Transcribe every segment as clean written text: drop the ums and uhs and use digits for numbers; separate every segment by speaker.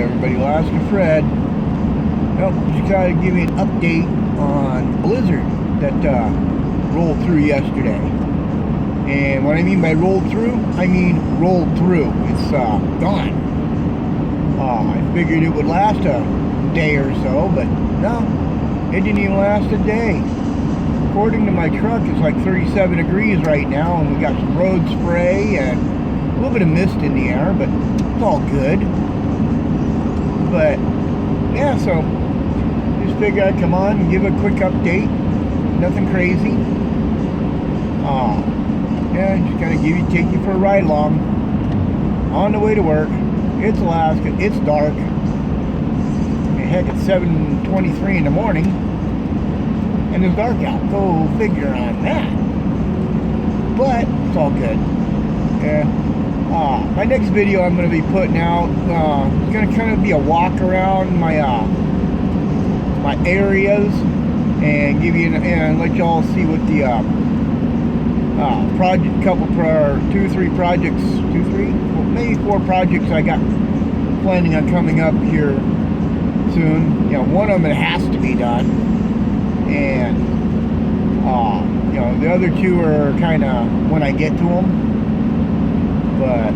Speaker 1: everybody, Alaska Fred. Well, just gotta give you an update on the blizzard that rolled through yesterday. And what I mean by rolled through, I mean rolled through. It's gone. I figured it would last a day or so, but no, it didn't even last a day. According to my truck, it's like 37 degrees right now, and we got some road spray and a little bit of mist in the air, but it's all good. But yeah, so just figured I'd come on and give a quick update. Nothing crazy. Yeah, just kind of take you for a ride along on the way to work. It's Alaska. It's dark. Heck, it's 7:23 in the morning, and it's dark out. Go figure on that. But it's all good. Yeah. My next video I'm going to be putting out, it's going to kind of be a walk around my my areas and give you and let y'all see what the maybe four projects I got planning on coming up here soon. You know, one of them it has to be done, and you know, the other two are kind of when I get to them. But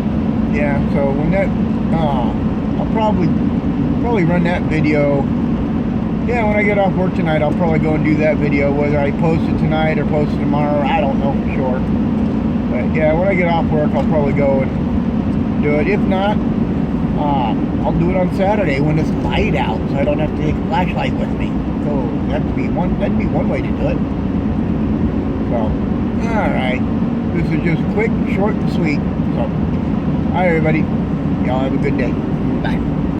Speaker 1: yeah, so when that I'll probably run that video. Yeah, when I get off work tonight, I'll probably go and do that video. Whether I post it tonight or post it tomorrow, I don't know for sure. But yeah, when I get off work, I'll probably go and do it. If not, I'll do it on Saturday when it's light out, so I don't have to take a flashlight with me. So that'd be one way to do it. So, all right, this is just quick, short, and sweet. So, all right, everybody, y'all have a good day. Bye.